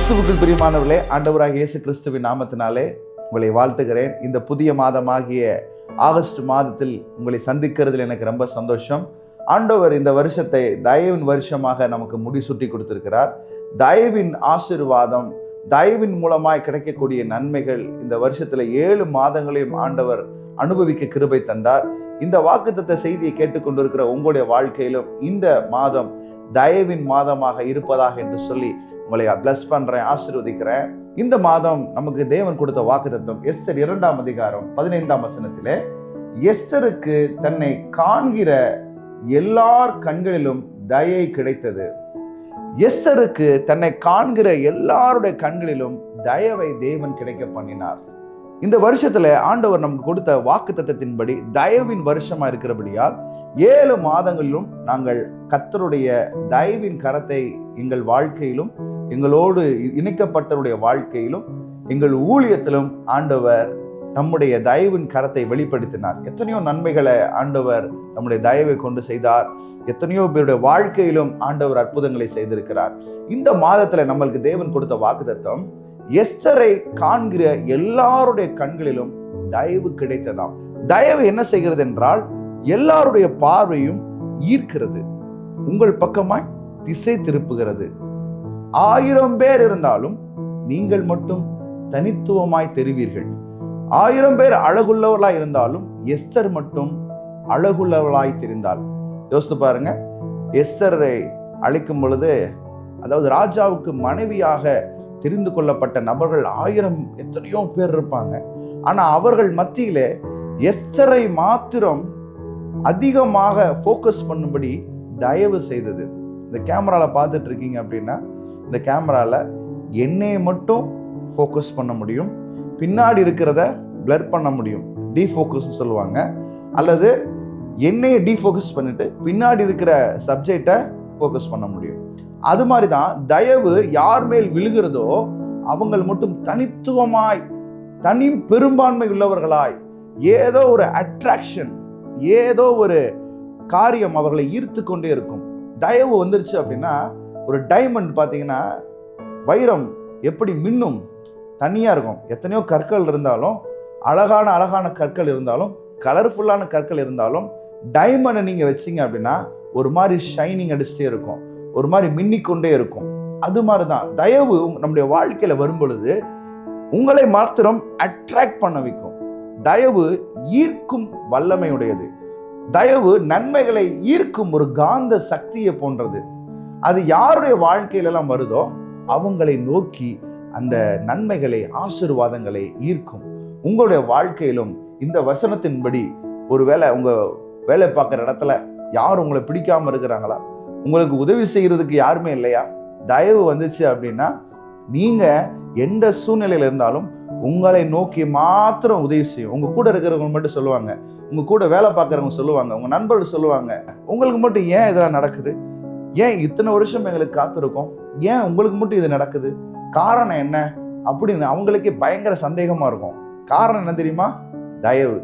கிறிஸ்துவுக்குள் பிரியமானவர்களே, ஆண்டவராகிய இயேசு கிறிஸ்துவின் நாமத்தினாலே உங்களை வாழ்த்துகிறேன். இந்த புதிய மாதமாகிய ஆகஸ்ட் மாதத்தில் உங்களை சந்திக்கிறதுல எனக்கு ரொம்ப சந்தோஷம். ஆண்டவர் இந்த வருஷத்தை தயவின் வருஷமாக நமக்கு முடிசூட்டி கொடுத்திருக்கிறார். தயவின் ஆசீர்வாதம், தயவின் மூலமாய் கிடைக்கக்கூடிய நன்மைகள் இந்த வருஷத்துல 7 மாதங்களையும் ஆண்டவர் அனுபவிக்க கிருபை தந்தார். இந்த வாக்குத்தத்த செய்தியை கேட்டுக்கொண்டிருக்கிற உங்களுடைய வாழ்க்கையிலும் இந்த மாதம் தயவின் மாதமாக இருப்பதாக என்று சொல்லி உங்களை பிளஸ் பண்றேன், ஆசீர்வதிக்கிறேன். இந்த மாதம் நமக்கு தேவன் கொடுத்த வாக்குத்தத்தம் எஸ்தர் 2ஆம் அதிகாரம் 15ஆம் வசனத்திலே, எஸ்தருக்கு தன்னை காண்கிற எல்லார் கண்களிலும் தயை கிடைத்தது. எஸ்தருக்கு தன்னை காண்கிற எல்லாருடைய கண்களிலும் தயவை தேவன் கிடைக்க பண்ணினார். இந்த வருஷத்துல ஆண்டவர் நமக்கு கொடுத்த வாக்குத்தத்தத்தின்படி தயவின் வருஷமா இருக்கிறபடியால் 7 மாதங்களிலும் நாங்கள் கர்த்தருடைய தயவின் கரத்தை எங்கள் வாழ்க்கையிலும், எங்களோடு இணைக்கப்பட்டவருடைய வாழ்க்கையிலும், எங்கள் ஊழியத்திலும் ஆண்டவர் நம்முடைய தயவின் கரத்தை வெளிப்படுத்தினார். எத்தனையோ நன்மைகளை ஆண்டவர் நம்முடைய தயவை கொண்டு செய்தார். எத்தனையோ பேருடைய வாழ்க்கையிலும் ஆண்டவர் அற்புதங்களை செய்திருக்கிறார். இந்த மாதத்துல நம்மளுக்கு தேவன் கொடுத்த வாக்குத்தத்தம், எஸ்தரை காண்கிற எல்லாருடைய கண்களிலும் தயவு கிடைத்ததாம். தயவு என்ன செய்கிறது என்றால், எல்லாருடைய பார்வையும் ஈர்க்கிறது, உங்கள் பக்கமாய் திசை திருப்புகிறது. 1000 பேர் இருந்தாலும் நீங்கள் மட்டும் தனித்துவமாய் தெரிவீர்கள். 1000 பேர் அழகுள்ளவர்களாய் இருந்தாலும் எஸ்தர் மட்டும் அழகுள்ளவளாய் தெரிந்தாள். யோசித்து பாருங்க, எஸ்தரை அழைக்கும் பொழுது, அதாவது ராஜாவுக்கு மனைவியாக தெரிந்து கொள்ளப்பட்ட நபர்கள் 1000 எத்தனையோ பேர் இருப்பாங்க. ஆனா அவர்கள் மத்தியில எஸ்தரை மாத்திரம் அதிகமாக ஃபோக்கஸ் பண்ணும்படி தயவு செய்தது. இந்த கேமரால பார்த்துட்டு இருக்கீங்க அப்படின்னா, இந்த கேமரால என்னையை மட்டும் ஃபோக்கஸ் பண்ண முடியும், பின்னாடி இருக்கிறத பிளர் பண்ண முடியும், டீஃபோக்கஸ் சொல்லுவாங்க. அல்லது என்னையை டீஃபோக்கஸ் பண்ணிட்டு பின்னாடி இருக்கிற சப்ஜெக்டை ஃபோக்கஸ் பண்ண முடியும். அது மாதிரி தான் தயவு யார் மேல் விழுகிறதோ அவங்க மட்டும் தனித்துவமாய், தனி பெரும்பான்மை உள்ளவர்களாய், ஏதோ ஒரு அட்ராக்ஷன், ஏதோ ஒரு காரியம் அவர்களை ஈர்த்து கொண்டே இருக்கும். தயவு வந்துருச்சு அப்படின்னா, ஒரு டைமண்ட் பார்த்தீங்கன்னா வைரம் எப்படி மின்னும், தனியா இருக்கும். எத்தனையோ கற்கள் இருந்தாலும், அழகான கற்கள் இருந்தாலும், கலர்ஃபுல்லான கற்கள் இருந்தாலும், டைமண்டை நீங்க வச்சிங்க அப்படின்னா ஒரு மாதிரி ஷைனிங் அடிச்சுட்டே இருக்கும், ஒரு மாதிரி மின்னிக்கொண்டே இருக்கும். அது மாதிரிதான் தயவு நம்முடைய வாழ்க்கையில வரும் பொழுது உங்களை மாத்திரம் அட்ராக்ட் பண்ண வைக்கும். தயவு ஈர்க்கும் வல்லமையுடையது. தயவு நன்மைகளை ஈர்க்கும் ஒரு காந்த சக்தியை போன்றது. அது யாருடைய வாழ்க்கையில எல்லாம் வருதோ அவங்களை நோக்கி அந்த நன்மைகளை, ஆசீர்வாதங்களை ஈர்க்கும். உங்களுடைய வாழ்க்கையிலும் இந்த வசனத்தின்படி, ஒருவேளை உங்க வேலை பார்க்குற இடத்துல யாரும் உங்களை பிடிக்காம இருக்கிறாங்களா, உங்களுக்கு உதவி செய்யறதுக்கு யாருமே இல்லையா, தயவு வந்துச்சு அப்படின்னா நீங்க எந்த சூழ்நிலையில இருந்தாலும் உங்களை நோக்கி மாத்திரம் உதவி செய்யும். உங்க கூட இருக்கிறவங்க மட்டும் சொல்லுவாங்க, உங்க கூட வேலை பார்க்குறவங்க சொல்லுவாங்க, உங்க நண்பர்கள் சொல்லுவாங்க, உங்களுக்கு மட்டும் ஏன் இதெல்லாம் நடக்குது, ஏன் இத்தனை வருஷம் எங்களுக்கு காத்திருக்கோம், ஏன் உங்களுக்கு மட்டும் இது நடக்குது, காரணம் என்ன அப்படின்னு அவங்களுக்கே பயங்கர சந்தேகமா இருக்கும். காரணம் என்ன தெரியுமா? தயவு.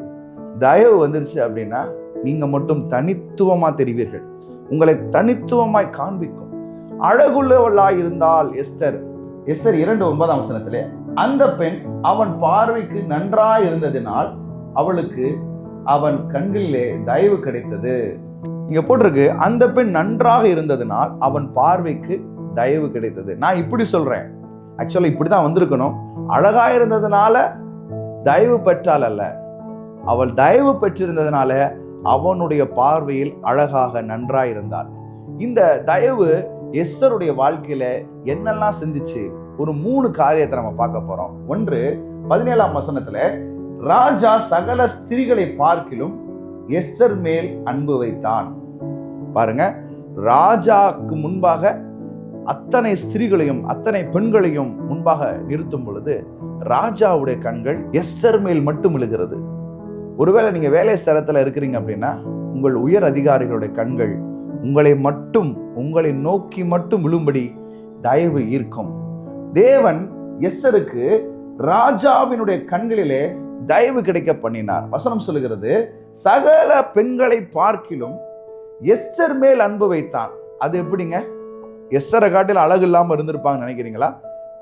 தயவு வந்துருச்சு அப்படின்னா நீங்க மட்டும் தனித்துவமா தெரிவீர்கள், உங்களை தனித்துவமாய் காண்பிக்கும். அழகுள்ளவளாய் இருந்தால் எஸ்தர் 2:9ஆம் வசனத்திலே, அந்த பெண் அவன் பார்வைக்கு நன்றாய் இருந்ததினால் அவளுக்கு அவன் கண்களிலே தயவு கிடைத்தது. இங்க போட்டிருக்கு, அந்த பெண் நன்றாக இருந்ததினால் அவன் பார்வைக்கு தயவு கிடைத்தது. நான் இப்படி சொல்றேன், ஆக்சுவலா இப்படிதான் வந்திருக்கணும். அழகா இருந்ததுனால தயவு பெற்றால் அல்ல, அவள் தயவு பெற்றிருந்ததுனால அவனுடைய பார்வையில் அழகாக நன்றாய் இருந்தாள். இந்த தயவு எஸ்தருடைய வாழ்க்கையில என்னெல்லாம் செஞ்சிச்சு, ஒரு 3 காரியத்தை நம்ம பார்க்க போறோம். ஒன்று, 17ஆம் வசனத்துல, ராஜா சகல ஸ்திரீகளை பார்க்கிலும் எஸ்தர் மேல் அன்பு வைத்தான். பாருங்க, ராஜாக்கு முன்பாக அத்தனை ஸ்திரீகளையும் அத்தனை பெண்களையும் முன்பாக நிறுத்தும் பொழுது ராஜாவுடைய கண்கள் எஸ்தர் மேல் மட்டும் விழுகிறது. ஒருவேளை நீங்க வேலை ஸ்தலத்துல இருக்கிறீங்க அப்படின்னா உங்கள் உயர் அதிகாரிகளுடைய கண்கள் உங்களை நோக்கி மட்டும் விழும்படி தயவு ஈர்க்கும். தேவன் எஸ்தருக்கு ராஜாவினுடைய கண்களிலே தயவு கிடைக்க பண்ணினார். வசனம் சொல்லுகிறது, சகல பெண்களை பார்க்கிலும் எஸ்தர் மேல் அன்பு வைத்தான். அது எப்படிங்க? எஸ்தரை காட்டில் அழகு இல்லாமல் இருந்திருப்பாங்க நினைக்கிறீங்களா?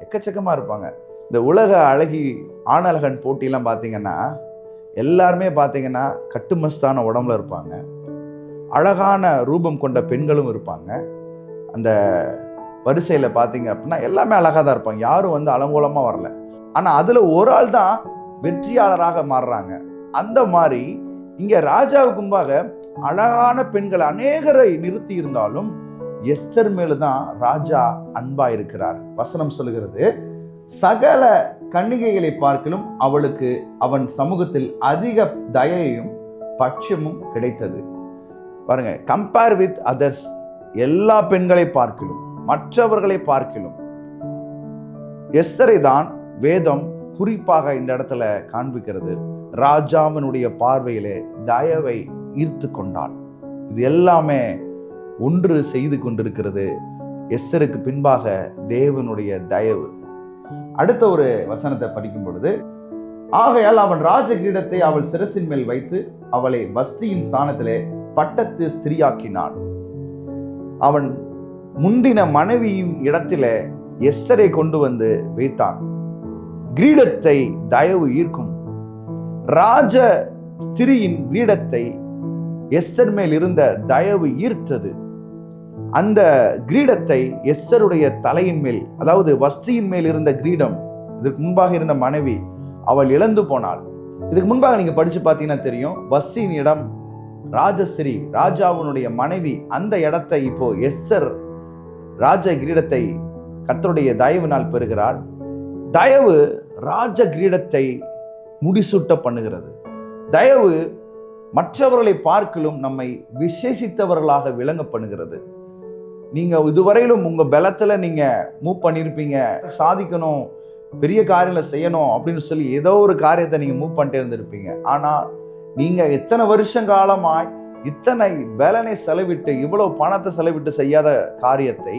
எக்கச்சக்கமாக இருப்பாங்க. இந்த உலக அழகி ஆணழகன் போட்டிலாம் பார்த்தீங்கன்னா எல்லாருமே பார்த்தீங்கன்னா கட்டுமஸ்தான உடம்புல இருப்பாங்க, அழகான ரூபம் கொண்ட பெண்களும் இருப்பாங்க. அந்த வரிசையில் பார்த்தீங்க அப்படின்னா எல்லாமே அழகாக தான் இருப்பாங்க, யாரும் அலங்கோலமாக வரல. ஆனால் அதில் ஒரு ஆள் தான் வெற்றியாளராக மாறுறாங்க. அந்த மாதிரி இங்கே ராஜாவுக்கு முன்பாக அழகான பெண்கள் அநேகரை நிறுத்தி இருந்தாலும் எஸ்தர் மேல தான் ராஜா அன்பா இருக்கிறார். வசனம் சொல்லுகிறது, சகல கன்னிகைகளை பார்க்கலும் அவளுக்கு அவன் சமூகத்தில் அதிக தயையும் பட்சமும் கிடைத்தது. பாருங்க, கம்பேர் வித் அதர்ஸ், எல்லா பெண்களை பார்க்கலும் மற்றவர்களை பார்க்கலும் எஸ்தரை தான் வேதம் குறிப்பாக இந்த இடத்துல காண்பிக்கிறது. ராஜாவினுடைய பார்வையிலே தயவை ஈர்த்து கொண்டாள். இது எல்லாமே ஒன்று செய்து கொண்டிருக்கிறது, எஸ்தருக்கு பின்பாக தேவனுடைய தயவு. அடுத்த ஒரு வசனத்தை படிக்கும் பொழுது, ஆகையால் அவன் ராஜ கிரீடத்தை அவள் சிரசின் மேல் வைத்து அவளை வஸ்தியின் ஸ்தானத்திலே பட்டத்து ஸ்திரீயாக்கினான். அவன் முந்தின மனைவியின் இடத்திலே எஸ்தரை கொண்டு வந்து வைத்தான். கிரீடத்தை தயவு ஈர்க்கும். ராஜ ஸ்திரியின் கிரீடத்தை எஸ்தர் மேல் இருந்த தயவு ஈர்த்தது. அந்த கிரீடத்தை எஸ்தருடைய தலையின் மேல், அதாவது வஸ்தியின் மேல் இருந்த கிரீடம், இதுக்கு முன்பாக இருந்த மனைவி அவள் இழந்து போனாள். இதுக்கு முன்பாக நீங்க படிச்சு பார்த்தீங்கன்னா தெரியும், வஸ்தியின் இடம் ராஜஸ்ரீ, ராஜாவுடைய மனைவி. அந்த இடத்தை இப்போ எஸ்தர் ராஜ கிரீடத்தை கர்த்தருடைய தயவினால் பெறுகிறாள். தயவு ராஜ கிரீடத்தை முடிசூட்ட பண்ணுகிறது. தயவு மற்றவர்களை பார்க்கலும் நம்மை விசேஷித்தவர்களாக விளங்க பண்ணுகிறது. நீங்க இதுவரையிலும் உங்க பலத்துல நீங்க மூவ் பண்ணியிருப்பீங்க, சாதிக்கணும், பெரிய காரியங்களை செய்யணும் அப்படின்னு சொல்லி ஏதோ ஒரு காரியத்தை நீங்க மூவ் பண்ணிட்டே இருந்திருப்பீங்க. ஆனா நீங்க எத்தனை வருஷம் காலமாய் இத்தனை பலனை செலவிட்டு இவ்வளவு பணத்தை செலவிட்டு செய்யாத காரியத்தை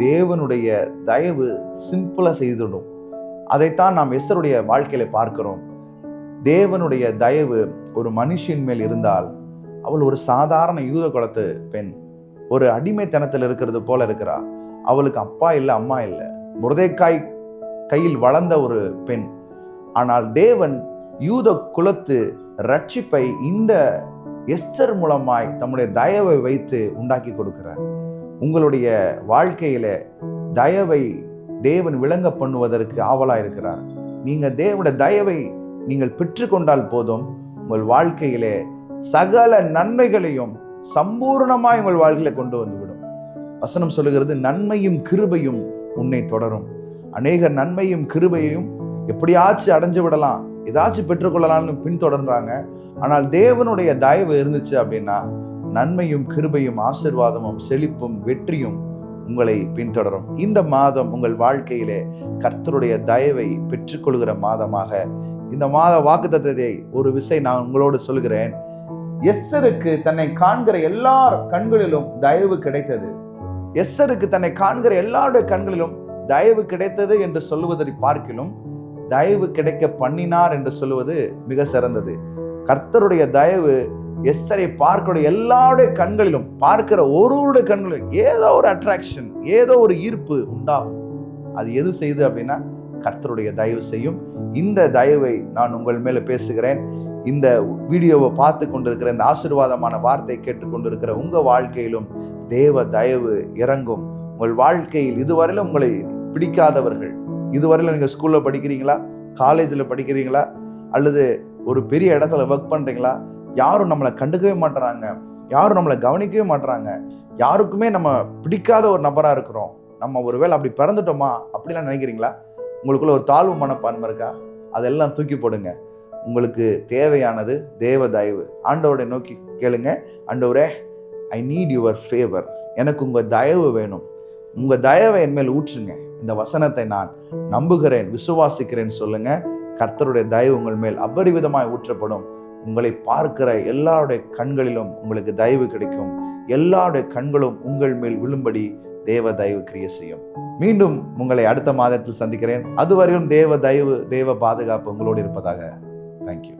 தேவனுடைய தயவு சிம்பிளா செய்துடும். அதைத்தான் நாம் எஸ்தருடைய வாழ்க்கையில பார்க்கிறோம். தேவனுடைய தயவு ஒரு மனுஷின் மேல் இருந்தால் அவள் ஒரு சாதாரண யூத குலத்து பெண், ஒரு அடிமைத்தனத்தில் இருக்கிறது போல இருக்கிறா. அவளுக்கு அப்பா இல்லை, அம்மா இல்லை, முர்தெக்காய் கையில் வளர்ந்த ஒரு பெண். ஆனால் தேவன் யூத குலத்து ரட்சிப்பை இந்த எஸ்தர் மூலமாய் தம்முடைய தயவை வைத்து உண்டாக்கி கொடுக்கிறார். உங்களுடைய வாழ்க்கையில தயவை தேவன் விளங்க பண்ணுவதற்கு ஆவலா இருக்கிறார். நீங்க தேவனுடைய தயவை நீங்கள் பெற்றுக்கொண்டால் போதும், உங்கள் வாழ்க்கையிலே சகல நன்மைகளையும் சம்பூர்ணமாய் உங்கள் வாழ்க்கையில கொண்டு வந்துவிடும். வசனம் சொல்லுகிறது, நன்மையும் கிருபையும் உன்னை தொடரும். அநேக நன்மையும் கிருபையையும் எப்படியாச்சும் அடைஞ்சு விடலாம், ஏதாச்சும் பெற்றுக்கொள்ளலாம்னு பின்தொடர்றாங்க. ஆனால் தேவனுடைய தயவு இருந்துச்சு அப்படின்னா நன்மையும் கிருபையும் ஆசீர்வாதமும் செழிப்பும் வெற்றியும் உங்களை பின்தொடரும். இந்த மாதம் உங்கள் வாழ்க்கையிலே கர்த்தருடைய தயவை பெற்றுக்கொள்கிற மாதமாக இந்த மாத வாக்குத்தத்தத்தை ஒரு விஷயம் நான் உங்களோடு சொல்கிறேன். எஸ்தருக்கு தன்னை காண்கிற எல்லார் கண்களிலும் தயவு கிடைத்தது. எஸ்தருக்கு தன்னை காண்கிற எல்லாருடைய கண்களிலும் தயவு கிடைத்தது என்று சொல்லுவதை பார்க்கிலும் தயவு கிடைக்க பண்ணினார் என்று சொல்லுவது மிக சிறந்தது. கர்த்தருடைய தயவு எஸ்தரை பார்க்கிற எல்லாருடைய கண்களிலும், பார்க்கிற ஒருவருடைய கண்களிலும் ஏதோ ஒரு அட்ராக்ஷன், ஏதோ ஒரு ஈர்ப்பு உண்டாகும். அது எது செய்யுது அப்படின்னா கர்த்தருடைய தயவு செய்யும். இந்த தயவை நான் உங்கள் மேல பேசுகிறேன். இந்த வீடியோவை பார்த்து கொண்டிருக்கிற, இந்த ஆசீர்வாதமான வார்த்தை கேட்டுக்கொண்டிருக்கிற உங்க வாழ்க்கையிலும் தேவ தயவு இறங்கும். உங்கள் வாழ்க்கையில் இதுவரையிலும் உங்களை பிடிக்காதவர்கள், இதுவரையிலும் நீங்கள் ஸ்கூலில் படிக்கிறீங்களா, காலேஜில் படிக்கிறீங்களா, அல்லது ஒரு பெரிய இடத்துல ஒர்க் பண்ணுறீங்களா, யாரும் நம்மளை கண்டுக்கவே மாட்டுறாங்க, யாரும் நம்மளை கவனிக்கவே மாட்டுறாங்க, யாருக்குமே நம்ம பிடிக்காத ஒரு நபராக இருக்கிறோம், நம்ம ஒருவேளை அப்படி பிறந்துட்டோமா அப்படிலாம் நினைக்கிறீங்களா? உங்களுக்குள்ள ஒரு தாழ்வு மனப்பான்மை இருக்கா? அதெல்லாம் தூக்கி போடுங்க. உங்களுக்கு தேவையானது தேவ தயவு. ஆண்டவரை நோக்கி கேளுங்க, ஆண்டவரே, ஐ நீட் யுவர் ஃபேவர், எனக்கு உங்கள் தயவு வேணும், உங்கள் தயவை என் மேல் ஊற்றுங்க. இந்த வசனத்தை நான் நம்புகிறேன், விசுவாசிக்கிறேன் சொல்லுங்க. கர்த்தருடைய தயவு உங்கள் மேல் அபரிவிதமாய் ஊற்றப்படும். உங்களை பார்க்கிற எல்லாருடைய கண்களிலும் உங்களுக்கு தயவு கிடைக்கும். எல்லாருடைய கண்களும் உங்கள் மேல் விழும்படி தேவ தயவு கிரியை செய்யும். மீண்டும் உங்களை அடுத்த மாதத்தில் சந்திக்கிறேன். அதுவரையும் தேவ தயவு, தேவ பாதுகாப்பு உங்களோடு இருப்பதாக. தேங்க்யூ.